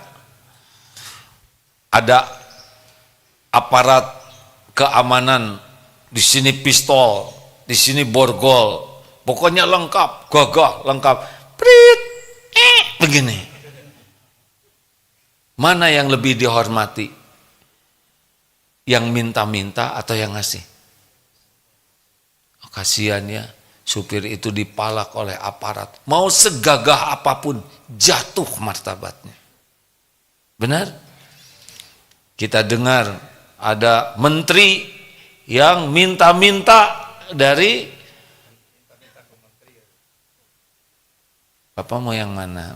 ada aparat keamanan, di sini pistol, di sini borgol. Pokoknya lengkap, gagah, lengkap. Prit, begini. Mana yang lebih dihormati? Yang minta-minta atau yang ngasih? Kasihan ya, supir itu dipalak oleh aparat. Mau segagah apapun, jatuh martabatnya. Benar? Kita dengar ada menteri yang minta-minta dari Bapak mau yang mana?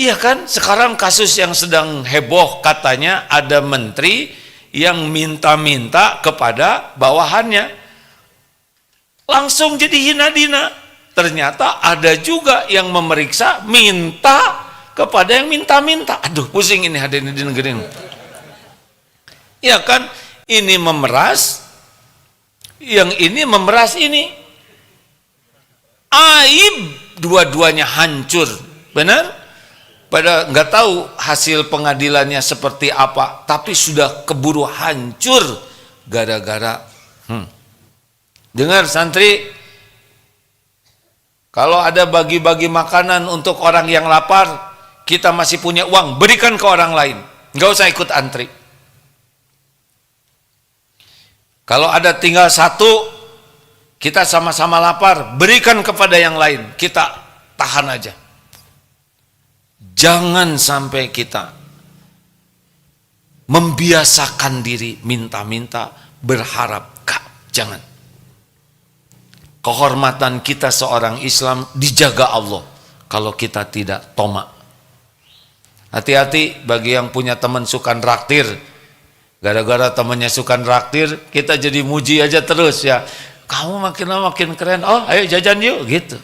Iya kan, sekarang kasus yang sedang heboh katanya ada menteri yang minta-minta kepada bawahannya. Langsung jadi hina-dina. Ternyata ada juga yang memeriksa minta kepada yang minta-minta. Aduh, pusing ini hadirin di negeri ini. Ya kan, ini memeras, yang ini memeras ini. Aib dua-duanya hancur. Benar? Pada nggak tahu hasil pengadilannya seperti apa, tapi sudah keburu hancur gara-gara. Dengar santri, kalau ada bagi-bagi makanan untuk orang yang lapar, kita masih punya uang, berikan ke orang lain, nggak usah ikut antri. Kalau ada tinggal satu, kita sama-sama lapar, berikan kepada yang lain, kita tahan aja. Jangan sampai kita membiasakan diri minta-minta, berharap. Jangan. Kehormatan kita seorang Islam dijaga Allah kalau kita tidak tomak. Hati-hati bagi yang punya teman suka raktir. Gara-gara temannya suka raktir, kita jadi muji aja terus ya. Kamu makin lama makin keren. Oh, ayo jajan yuk gitu.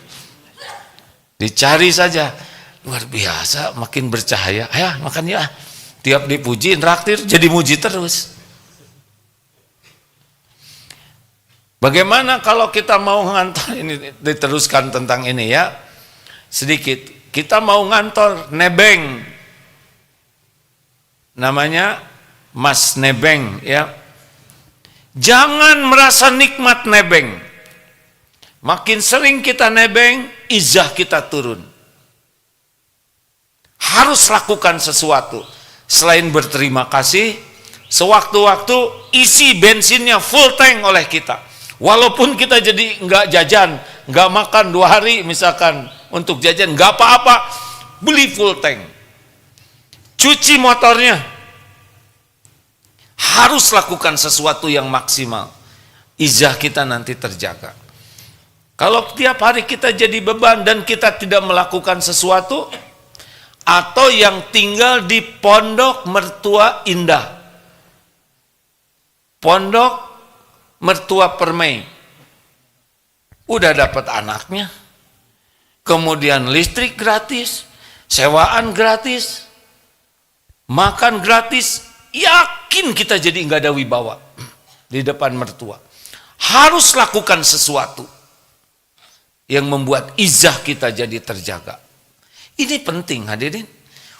Dicari saja. Luar biasa, makin bercahaya. Ayo makan ya. Tiap dipuji, raktir, jadi muji terus. Bagaimana kalau kita mau ngantor, ini diteruskan tentang ini ya. Sedikit, kita mau ngantor nebeng. Namanya Mas Nebeng ya. Jangan merasa nikmat nebeng. Makin sering kita nebeng, izah kita turun. Harus lakukan sesuatu. Selain berterima kasih, sewaktu-waktu isi bensinnya full tank oleh kita. Walaupun kita jadi nggak jajan, nggak makan 2 hari misalkan untuk jajan, nggak apa-apa, beli full tank. Cuci motornya. Harus lakukan sesuatu yang maksimal. Izah kita nanti terjaga. Kalau tiap hari kita jadi beban dan kita tidak melakukan sesuatu, atau yang tinggal di Pondok Mertua Indah, Pondok Mertua Permai, udah dapat anaknya, kemudian listrik gratis, sewaan gratis, makan gratis, yakin kita jadi nggak ada wibawa di depan mertua. Harus lakukan sesuatu yang membuat izah kita jadi terjaga. Ini penting hadirin.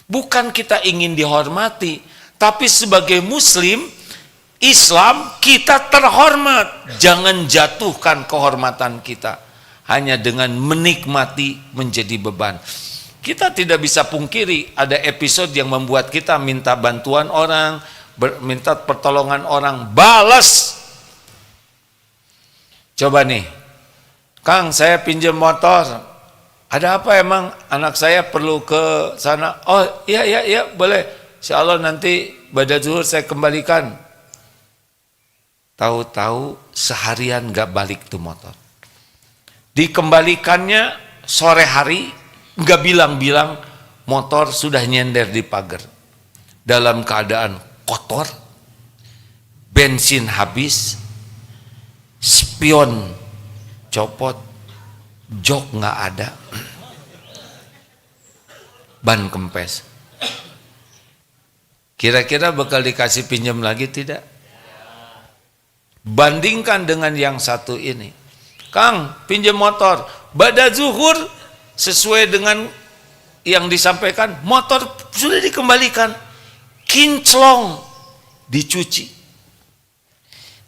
Bukan kita ingin dihormati, tapi sebagai muslim Islam kita terhormat. Jangan jatuhkan kehormatan kita hanya dengan menikmati menjadi beban. Kita tidak bisa pungkiri ada episode yang membuat kita minta bantuan orang, minta pertolongan orang, balas. Coba nih, Kang, saya pinjam motor. Ada apa emang, anak saya perlu ke sana? Oh iya boleh, insya Allah nanti pada zuhur saya kembalikan. Tahu-tahu seharian gak balik tuh motor. Dikembalikannya sore hari, gak bilang-bilang, motor sudah nyender di pagar. Dalam keadaan kotor, bensin habis, spion copot, jok nggak ada, ban kempes. Kira-kira bakal dikasih pinjam lagi tidak? Bandingkan dengan yang satu ini. Kang, pinjam motor. Pada zuhur sesuai dengan yang disampaikan, motor sudah dikembalikan. Kinclong, dicuci.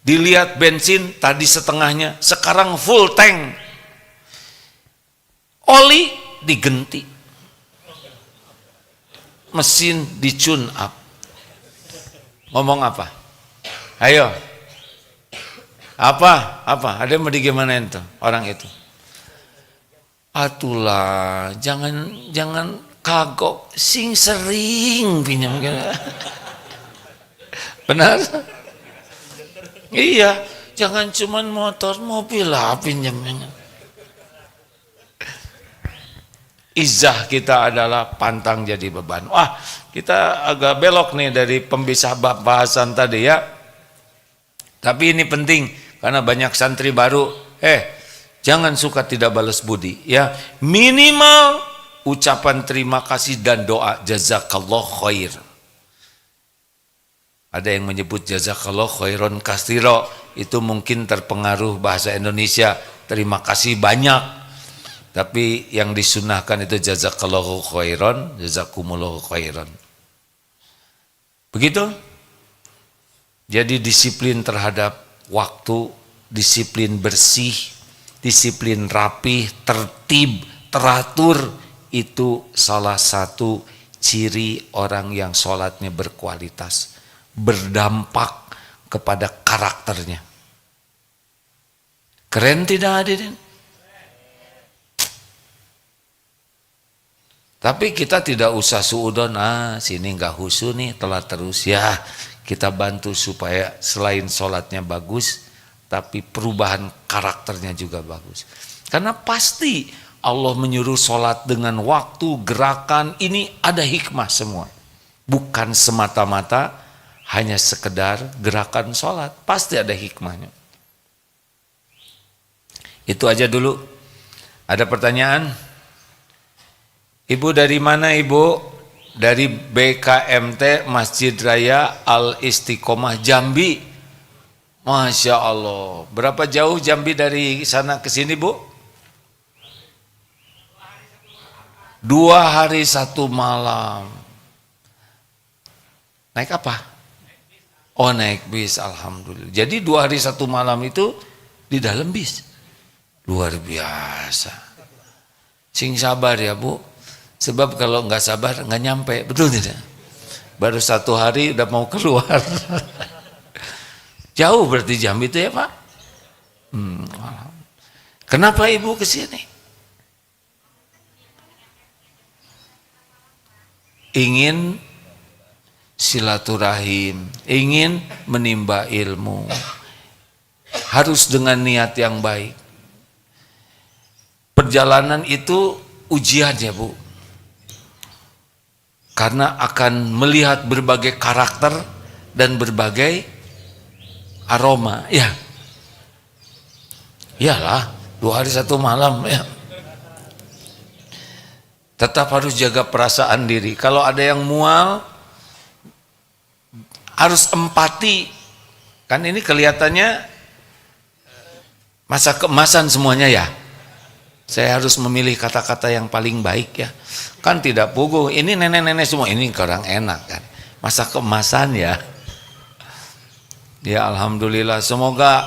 Dilihat bensin tadi setengahnya, sekarang full tank. Oli diganti. mesin di tune up. Ngomong apa? Ayo. Apa? Ada yang mau digimanain tuh orang itu? Atulah, jangan kagok sing sering pinjam gitu. Benar? Iya, jangan cuman motor, mobil lah pinjamnya. Izah kita adalah pantang jadi beban. Wah, kita agak belok nih dari pempisah bahasan tadi ya. Tapi ini penting karena banyak santri baru. Jangan suka tidak balas budi ya. Minimal ucapan terima kasih dan doa jazakallah khair. Ada yang menyebut jazakallah khairon katsira, itu mungkin terpengaruh bahasa Indonesia terima kasih banyak. Tapi yang disunahkan itu jazakallahu khairan, jazakumullahu khairan. Begitu? Jadi disiplin terhadap waktu, disiplin bersih, disiplin rapih, tertib, teratur, itu salah satu ciri orang yang sholatnya berkualitas, berdampak kepada karakternya. Keren tidak hadirin? Tapi kita tidak usah suudon, sini nggak husu nih, telat terus ya. Kita bantu supaya selain sholatnya bagus, tapi perubahan karakternya juga bagus. Karena pasti Allah menyuruh sholat dengan waktu, gerakan, ini ada hikmah semua. Bukan semata-mata hanya sekedar gerakan sholat, pasti ada hikmahnya. Itu aja dulu. Ada pertanyaan? Ibu dari mana ibu? Dari BKMT Masjid Raya Al Istiqomah Jambi. Masya Allah. Berapa jauh Jambi dari sana ke sini bu? 2 hari 1 malam. Naik apa? Oh naik bis, alhamdulillah. Jadi 2 hari 1 malam itu di dalam bis. Luar biasa. Sing sabar ya bu. Sebab kalau nggak sabar nggak nyampe, betul tidak? Baru 1 hari udah mau keluar. Jauh berarti Jambi itu ya Pak? Kenapa ibu ke sini? Ingin silaturahim, ingin menimba ilmu. Harus dengan niat yang baik. Perjalanan itu ujian ya bu. Karena akan melihat berbagai karakter dan berbagai aroma. Ya, iyalah 2 hari 1 malam ya. Tetap harus jaga perasaan diri. Kalau ada yang mual, harus empati. Kan ini kelihatannya masa keemasan semuanya ya. Saya harus memilih kata-kata yang paling baik ya. Kan tidak puguh, ini nenek-nenek semua, ini kurang enak kan. Masa keemasan ya. Ya alhamdulillah, semoga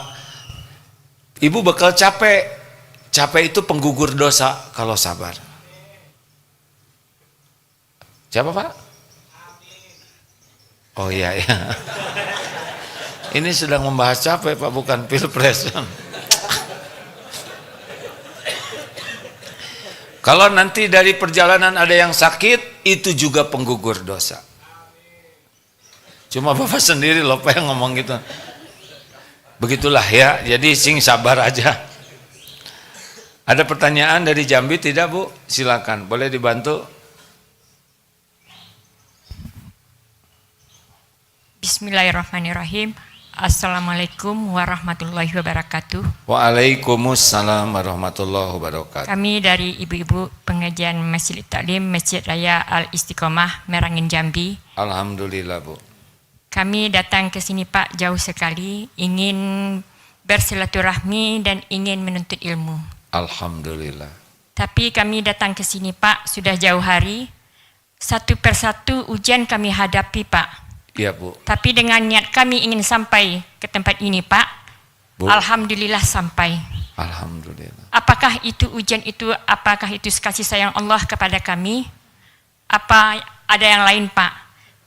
ibu bakal capek. Capek itu penggugur dosa kalau sabar. Siapa Pak? Oh iya ya. Ini sedang membahas capek Pak, bukan pilpres. Kalau nanti dari perjalanan ada yang sakit, itu juga penggugur dosa. Cuma Bapak sendiri loh Pak yang ngomong gitu. Begitulah ya, jadi sing sabar aja. Ada pertanyaan dari Jambi tidak Bu? Silakan, boleh dibantu. Bismillahirrahmanirrahim. Assalamualaikum warahmatullahi wabarakatuh. Waalaikumsalam warahmatullahi wabarakatuh. Kami dari ibu-ibu pengajian Masjid Taklim Masjid Raya Al Istiqomah Merangin Jambi. Alhamdulillah Bu. Kami datang ke sini Pak jauh sekali, ingin bersilaturahmi dan ingin menuntut ilmu. Alhamdulillah. Tapi kami datang ke sini Pak sudah jauh hari, satu persatu ujian kami hadapi Pak. Iya Bu. Tapi dengan niat kami ingin sampai ke tempat ini Pak, Bu. Alhamdulillah sampai. Alhamdulillah. Apakah itu ujian itu, apakah itu kasih sayang Allah kepada kami? Apa ada yang lain Pak.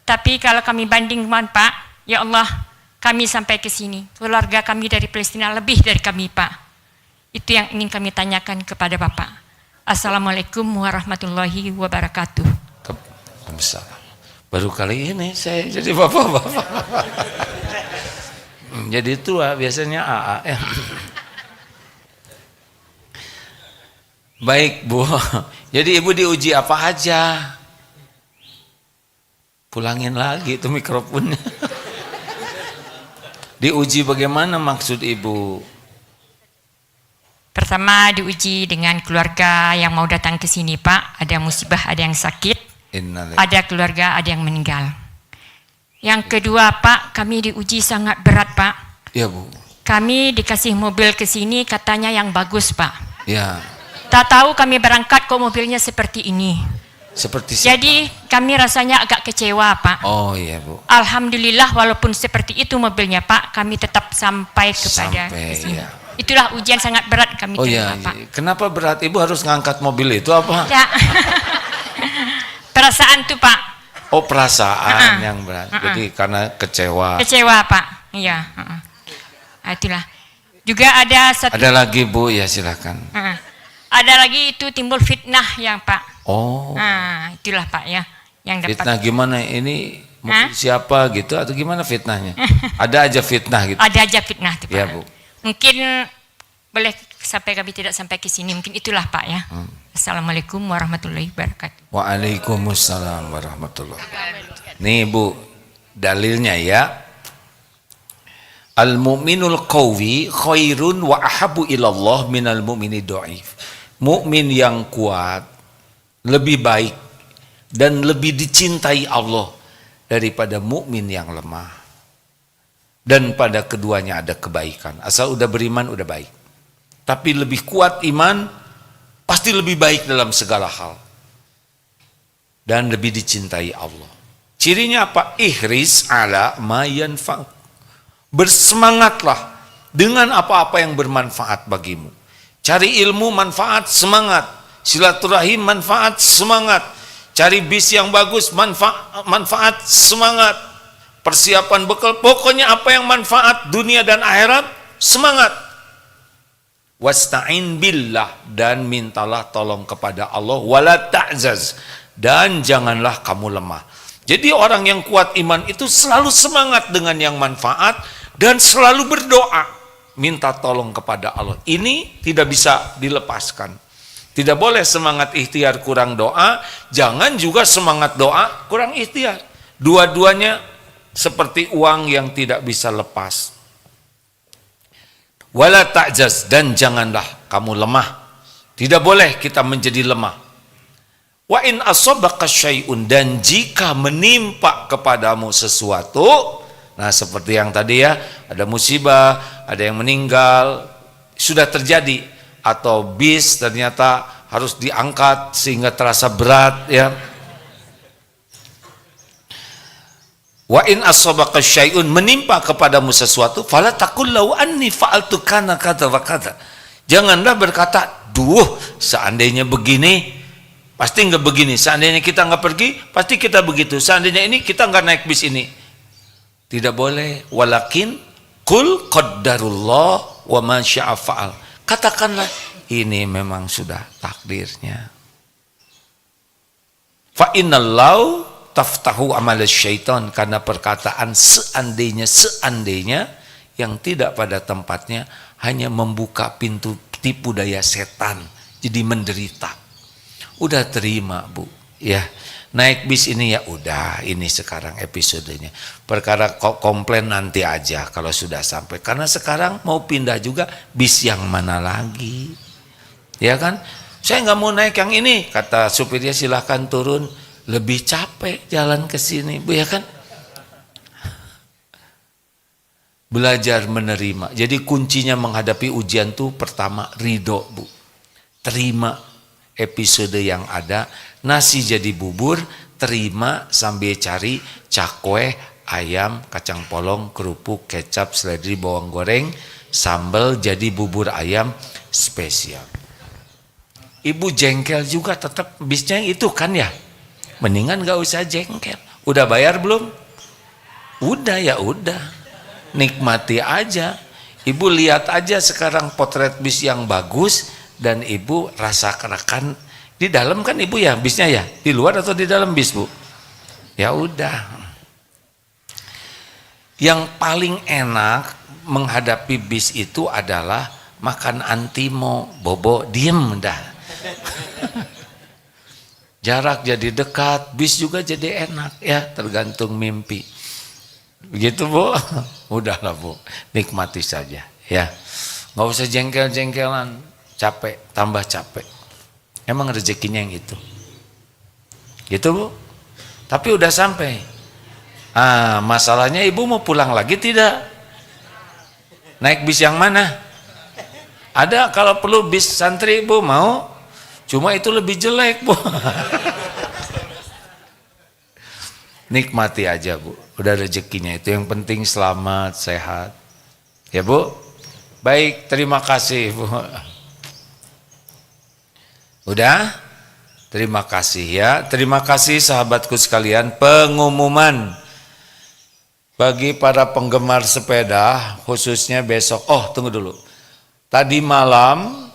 Tapi kalau kami bandingkan Pak, ya Allah, kami sampai ke sini. Keluarga kami dari Palestina lebih dari kami Pak. Itu yang ingin kami tanyakan kepada Bapak. Assalamualaikum warahmatullahi wabarakatuh. Waalaikumsalam. Baru kali ini saya jadi bapak-bapak. Jadi tua biasanya AA ya. Baik Bu, jadi Ibu diuji apa aja? Pulangin lagi itu mikrofonnya. Diuji bagaimana maksud Ibu? Pertama diuji dengan keluarga yang mau datang ke sini Pak. Ada musibah, ada yang sakit, ada keluarga, ada yang meninggal. Yang kedua Pak, kami diuji sangat berat Pak. Ya Bu. Kami dikasih mobil ke sini katanya yang bagus Pak. Ya. Tak tahu kami berangkat kok mobilnya seperti ini. Seperti siapa? Jadi kami rasanya agak kecewa Pak. Oh iya Bu. Alhamdulillah walaupun seperti itu mobilnya Pak, kami tetap sampai kepada sini. Ya. Itulah ujian sangat berat kami Iya. terima Pak. Kenapa berat? Ibu harus ngangkat mobil itu apa? Ya. Perasaan tuh Pak. Oh perasaan yang berat. Jadi karena kecewa. Kecewa Pak. Iya. Nah, itulah. Juga ada satu. Ada lagi Bu, ya silakan. Ada lagi itu timbul fitnah yang Pak. Oh. Nah, itulah Pak ya yang dapat. Fitnah gimana? Ini siapa gitu atau gimana fitnahnya? Ada aja fitnah gitu. Ada aja fitnah tuh Pak. Ya Bu. Mungkin boleh sampai kami tidak sampai ke sini. Mungkin itulah Pak ya. Assalamualaikum warahmatullahi wabarakatuh. Waalaikumsalam warahmatullahi wabarakatuh. Nih Bu, dalilnya ya. Al-mu'minul qawi khairun wa ahabu ilallah minal mu'mini dhaif. Mukmin yang kuat lebih baik dan lebih dicintai Allah daripada mukmin yang lemah. Dan pada keduanya ada kebaikan. Asal udah beriman udah baik. Tapi lebih kuat iman pasti lebih baik dalam segala hal. Dan lebih dicintai Allah. Cirinya apa? Ihris ala ma yanfa'uk. Bersemangatlah dengan apa-apa yang bermanfaat bagimu. Cari ilmu manfaat, semangat. Silaturahim manfaat, semangat. Cari bis yang bagus, manfaat, semangat. Persiapan bekal, pokoknya apa yang manfaat dunia dan akhirat, semangat. Wasta'in billah, dan mintalah tolong kepada Allah. Wala ta'zaz, dan janganlah kamu lemah. Jadi orang yang kuat iman itu selalu semangat dengan yang manfaat dan selalu berdoa, minta tolong kepada Allah. Ini tidak bisa dilepaskan. Tidak boleh semangat ikhtiar kurang doa, jangan juga semangat doa kurang ikhtiar. Dua-duanya seperti uang yang tidak bisa lepas. Wala ta'jaz, dan janganlah kamu lemah. Tidak boleh kita menjadi lemah. Wa in asobaka syai'un, dan jika menimpa kepadamu sesuatu, nah seperti yang tadi ya, ada musibah, ada yang meninggal, sudah terjadi, atau bis ternyata harus diangkat sehingga terasa berat ya. Wa in asobaka syai'un, menimpa kepadamu sesuatu, fala taqul lahu anni fa'altu kana kata wa kata. Janganlah berkata, duh seandainya begini pasti nggak begini, seandainya kita nggak pergi pasti kita begitu, seandainya ini kita nggak naik bis ini. Tidak boleh. Walakin qul qaddarullah wa ma syaa fa'al. Katakanlah ini memang sudah takdirnya. Fa innallahu taftahu amal syaitan, karena perkataan seandainya yang tidak pada tempatnya hanya membuka pintu tipu daya setan, jadi menderita. Udah terima Bu ya, naik bis ini ya udah, ini sekarang episodenya. Perkara komplain nanti aja kalau sudah sampai, karena sekarang mau pindah juga bis yang mana lagi ya kan. Saya nggak mau naik yang ini, kata supirnya, silahkan turun, lebih capek jalan ke sini Bu ya kan. Belajar menerima. Jadi kuncinya menghadapi ujian tuh pertama ridho Bu, terima episode yang ada. Nasi jadi bubur, terima sambil cari cakwe, ayam, kacang polong, kerupuk, kecap, seledri, bawang goreng, sambal, jadi bubur ayam spesial. Ibu jengkel juga tetap bisnya itu kan ya. Mendingan gak usah jengkel. Udah bayar belum? Udah, ya udah. Nikmati aja. Ibu lihat aja sekarang potret bis yang bagus dan ibu rasakan di dalam kan ibu ya bisnya ya, di luar atau di dalam bis bu? Ya udah. Yang paling enak menghadapi bis itu adalah makan antimo, bobo diem dah. Jarak jadi dekat, bis juga jadi enak ya, tergantung mimpi. Begitu bu, udahlah bu, nikmati saja ya, nggak usah jengkel-jengkelan, capek tambah capek. Emang rezekinya yang itu, gitu bu. Tapi udah sampai. Masalahnya ibu mau pulang lagi tidak? Naik bis yang mana? Ada kalau perlu bis santri ibu mau, cuma itu lebih jelek bu. Nikmati aja bu, udah rezekinya itu yang penting, selamat sehat ya bu. Baik, terima kasih bu. Udah, terima kasih ya. Terima kasih sahabatku sekalian. Pengumuman bagi para penggemar sepeda khususnya besok. Oh tunggu dulu, tadi malam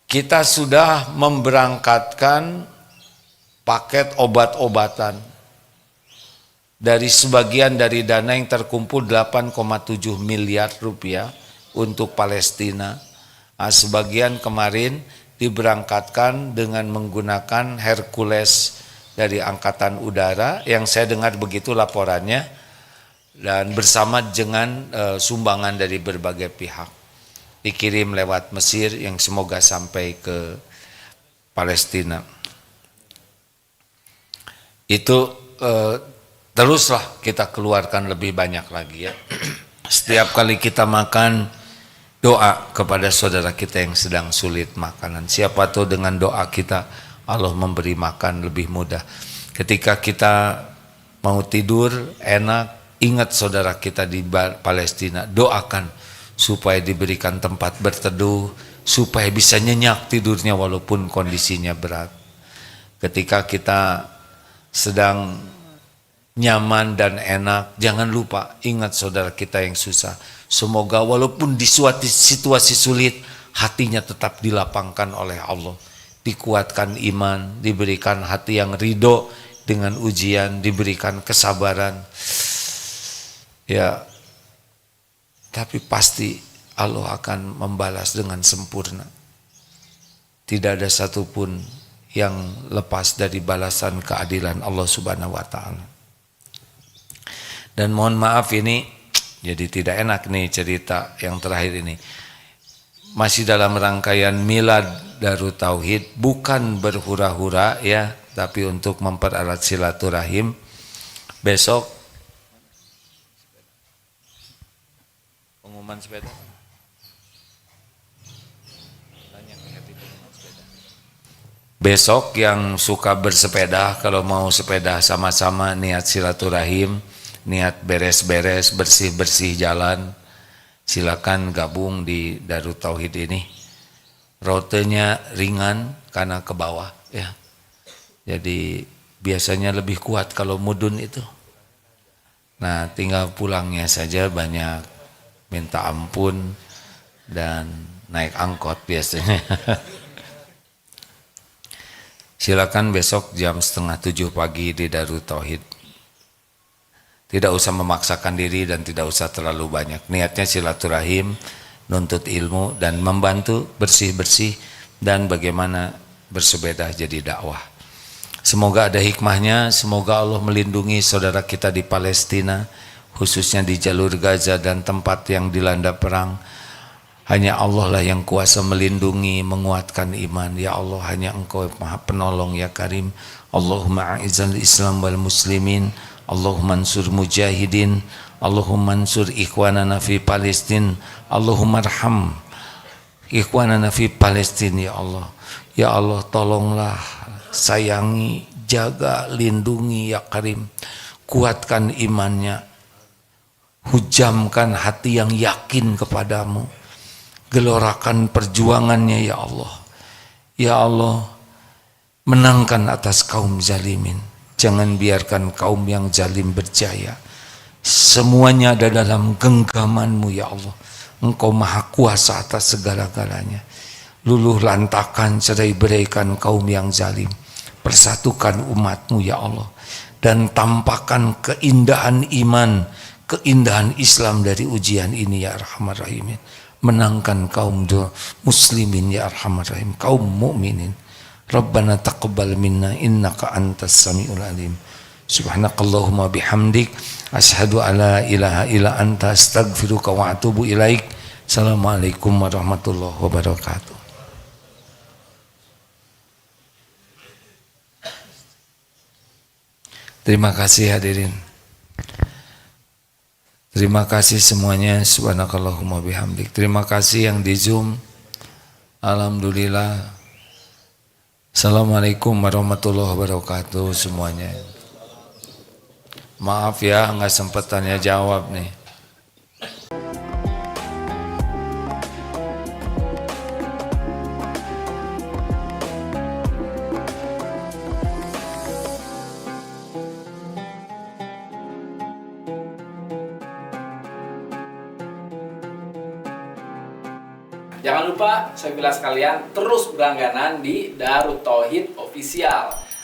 kita sudah memberangkatkan paket obat-obatan dari sebagian dari dana yang terkumpul 8,7 miliar rupiah untuk Palestina. Sebagian kemarin diberangkatkan dengan menggunakan Hercules dari Angkatan Udara, yang saya dengar begitu laporannya, dan bersama dengan sumbangan dari berbagai pihak. Dikirim lewat Mesir yang semoga sampai ke Palestina. Itu teruslah kita keluarkan lebih banyak lagi ya. Setiap kali kita makan, doa kepada saudara kita yang sedang sulit makanan. Siapa tahu dengan doa kita Allah memberi makan lebih mudah. Ketika kita mau tidur enak, ingat saudara kita di Palestina, doakan supaya diberikan tempat berteduh, supaya bisa nyenyak tidurnya walaupun kondisinya berat. Ketika kita sedang nyaman dan enak, jangan lupa ingat saudara kita yang susah. Semoga walaupun di suatu situasi sulit, hatinya tetap dilapangkan oleh Allah, dikuatkan iman, diberikan hati yang ridho dengan ujian, diberikan kesabaran ya. Tapi pasti Allah akan membalas dengan sempurna. Tidak ada satupun yang lepas dari balasan keadilan Allah Subhanahu wa taala. Dan mohon maaf ini jadi tidak enak nih cerita yang terakhir ini. Masih dalam rangkaian Milad Darut Tauhid, bukan berhura-hura ya, tapi untuk mempererat silaturahim. Besok pengumuman sepeda. Besok yang suka bersepeda, kalau mau sepeda sama-sama niat silaturahim, niat beres-beres, bersih-bersih jalan, silakan gabung di Darut Tauhid ini. Rutenya ringan karena ke bawah ya. Jadi biasanya lebih kuat kalau mudun itu. Nah, tinggal pulangnya saja banyak minta ampun dan naik angkot biasanya. Silakan besok jam 6:30 pagi di Darut Tauhid. Tidak usah memaksakan diri dan tidak usah terlalu banyak. Niatnya silaturahim, nuntut ilmu dan membantu bersih-bersih dan bagaimana bersepeda jadi dakwah. Semoga ada hikmahnya, semoga Allah melindungi saudara kita di Palestina, khususnya di jalur Gaza dan tempat yang dilanda perang. Hanya Allah lah yang kuasa melindungi, menguatkan iman. Ya Allah, hanya Engkau Maha Penolong ya Karim. Allahumma a'izzal Islam wal muslimin, Allahumma ansur mujahidin, Allahumma ansur ikhwanana fi Palestin, Allahumma arham ikhwanana fi Palestin ya Allah. Ya Allah, tolonglah, sayangi, jaga, lindungi ya Karim. Kuatkan imannya, hujamkan hati yang yakin kepadamu, gelorakan perjuangannya ya Allah. Ya Allah, Menangkan atas kaum zalimin. Jangan biarkan kaum yang zalim berjaya. Semuanya ada dalam genggaman-Mu ya Allah. Engkau maha kuasa atas segala-galanya. Luluh lantakan, cerai beraikan kaum yang zalim. Persatukan umat-Mu ya Allah. Dan tampakkan keindahan iman, keindahan Islam dari ujian ini ya Arhamar Rahimin. Menangkan kaum muslimin ya Arhamar Rahim, kaum mukminin. Rabbana taqabbal minna innaka antas samiul alim. Subhanakallahumma bihamdik asyhadu alla ilaha illa anta astaghfiruka wa atubu ilaik. Assalamualaikum warahmatullahi wabarakatuh. Terima kasih hadirin. Terima kasih semuanya. Subhanakallahumma bihamdik. Terima kasih yang di Zoom. Alhamdulillah. Assalamualaikum warahmatullahi wabarakatuh semuanya. Maaf ya, nggak sempat tanya jawab nih. Jangan lupa, saya bilang sekalian, terus berlangganan di Darut Tauhid Official.